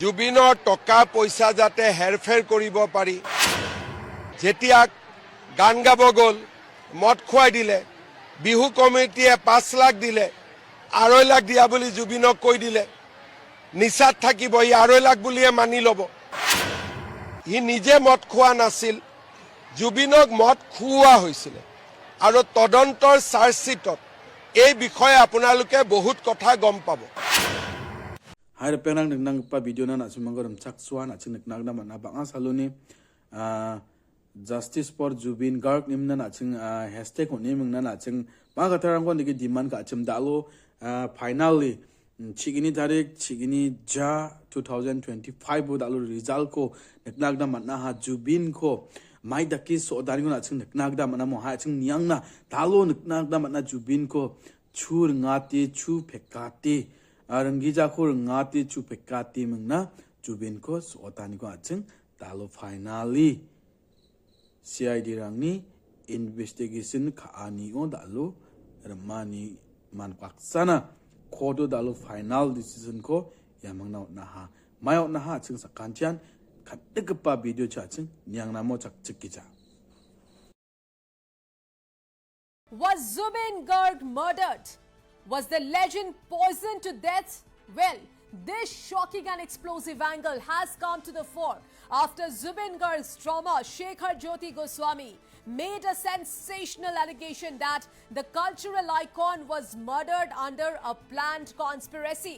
জুবিনৰ টকা পইচা যাতে হেৰফেৰ কৰিব পাৰি যেতিয়া গান গাব গ'ল মদ খুৱাই দিলে বিহু কমিটিয়ে 5 লাখ দিলে 2.5 লাখ দিয়া বুলি জুবিনক কৈ দিলে নিচাত থাকিব ই 2.5 লাখ বুলিয়ে মানি ল'ব ই নিজে মদ খোৱা নাছিল জুবিনক মদ খুওৱা হৈছিল আৰু তদন্তৰ চাৰ্জশিটত এই বিষয়ে আপোনালোকে বহুত কথা গম পাব Hai penang nang pa video na sumanggoram chakswan aching nak na mana banga saluni justice for Zubin Garg nimna aching hashtag nimung na aching ma gatarang ko nigi demand ka achim dalo finally chigini tarik chigini ja 2025 bo dalo result ko nak na mana ha Zubin ko mai daki so daring na aching nak na mana mo ha aching niang na dalo nak na mana Zubin ko chur ngati chu phekati Arangija ko ngati chu pekati mengna Zubin ko sotani ko aching talo finally CID rangni investigation khaani o dalo ramani manpaksana kodo dalo final decision ko yamangna na ha mayo na ha aching sakantian khategpa video cha aching nyang namo chakchikija Was Zubin Garg murdered? Was the legend poisoned to death? Well, this shocking and explosive angle has come to the fore after Zubin Garg's trauma, Shekhar Jyoti Goswami, made a sensational allegation that the cultural icon was murdered under a planned conspiracy.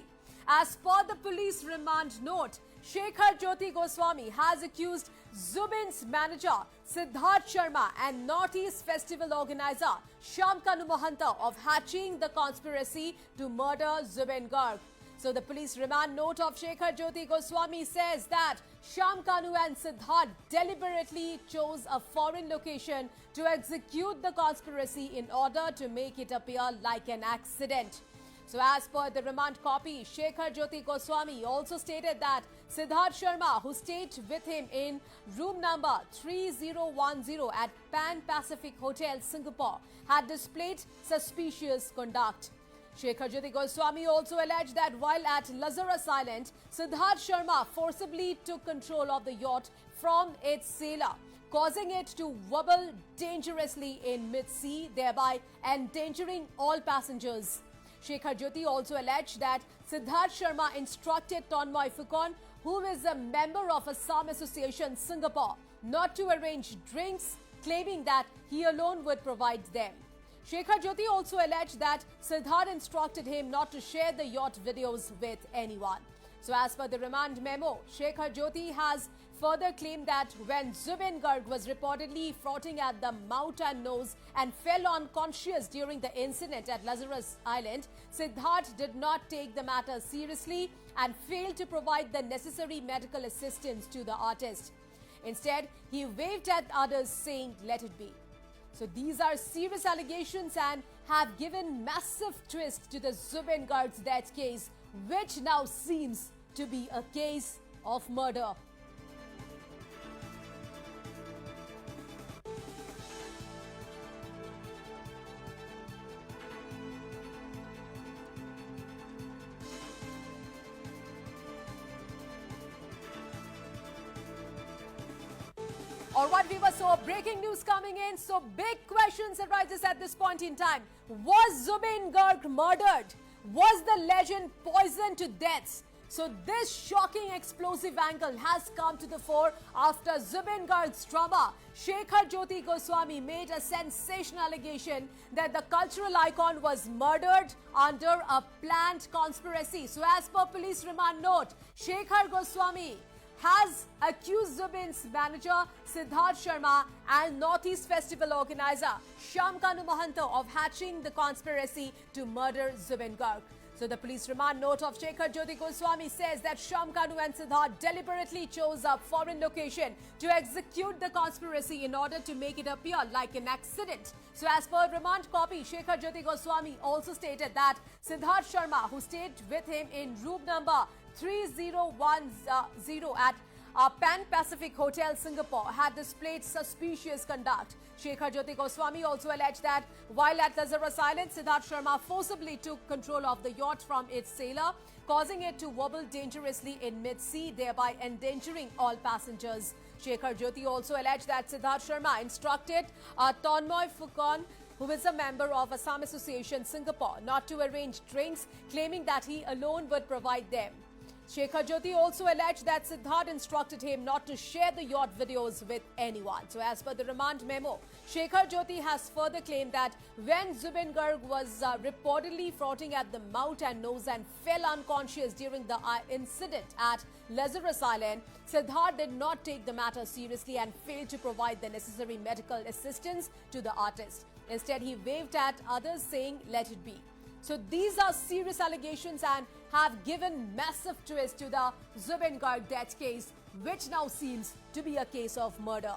As per the police remand note, Shekhar Jyoti Goswami has accused Zubin's manager Siddharth Sharma and Northeast Festival organizer Shamkanu Mahanta of hatching the conspiracy to murder Zubin Garg. So the police remand note of Shekhar Jyoti Goswami says that Shamkanu and Siddharth deliberately chose a foreign location to execute the conspiracy in order to make it appear like an accident. So as per the remand copy, Shekhar Jyoti Goswami also stated that Siddharth Sharma, who stayed with him in room number 3010 at Pan Pacific Hotel, Singapore, had displayed suspicious conduct. Shekhar Jyoti Goswami also alleged that while at Lazarus Island, Siddharth Sharma forcibly took control of the yacht from its sailor, causing it to wobble dangerously in mid-sea, thereby endangering all passengers. Shekhar Jyoti also alleged that Siddharth Sharma instructed Tonmoy Phukon, who is a member of Assam Association Singapore, not to arrange drinks, claiming that he alone would provide them. Shekhar Jyoti also alleged that Siddharth instructed him not to share the yacht videos with anyone. So as per the remand memo, Shekhar Jyoti has further claimed that when Zubin Garg was reportedly frotting at the mouth and nose and fell unconscious during the incident at Lazarus Island, Siddharth did not take the matter seriously and failed to provide the necessary medical assistance to the artist. Instead, he waved at others saying, "Let it be." So these are serious allegations and have given massive twist to the Zubin Garg's death case, which now seems to be a case of murder. Alright viewers, so breaking news coming in. So big questions arises at this point in time. Was Zubin Garg murdered? Was the legend poisoned to death? So this shocking explosive angle has come to the fore after Zubin Garg's trauma. Shekhar Jyoti Goswami made a sensational allegation that the cultural icon was murdered under a planned conspiracy. So as per police remand note, Shekhar Goswami has accused Zubin's manager Siddharth Sharma and Northeast Festival organizer Shamkanu Mahanta of hatching the conspiracy to murder Zubin Garg. So the police remand note of Shekhar Jyoti Goswami says that Shamkanu and Siddharth deliberately chose a foreign location to execute the conspiracy in order to make it appear like an accident. So as per remand copy, Shekhar Jyoti Goswami also stated that Siddharth Sharma, who stayed with him in room number 3010 at Pan Pacific Hotel Singapore had displayed suspicious conduct. Shekhar Jyoti Goswami also alleged that while at Lazarus Island, Siddharth Sharma forcibly took control of the yacht from its sailor, causing it to wobble dangerously in mid-sea, thereby endangering all passengers. Shekhar Jyoti also alleged that Siddharth Sharma instructed Tonmoy Phukon, who is a member of Assam Association Singapore, not to arrange drinks, claiming that he alone would provide them. Shekhar Jyoti also alleged that Siddharth instructed him not to share the yacht videos with anyone. So as per the remand memo, Shekhar Jyoti has further claimed that when Zubin Garg was reportedly frothing at the mouth and nose and fell unconscious during the incident at Lazarus Island, Siddharth did not take the matter seriously and failed to provide the necessary medical assistance to the artist. Instead, he waved at others saying, "Let it be." So these are serious allegations and have given massive twist to the Zubin Garg death case, which now seems to be a case of murder.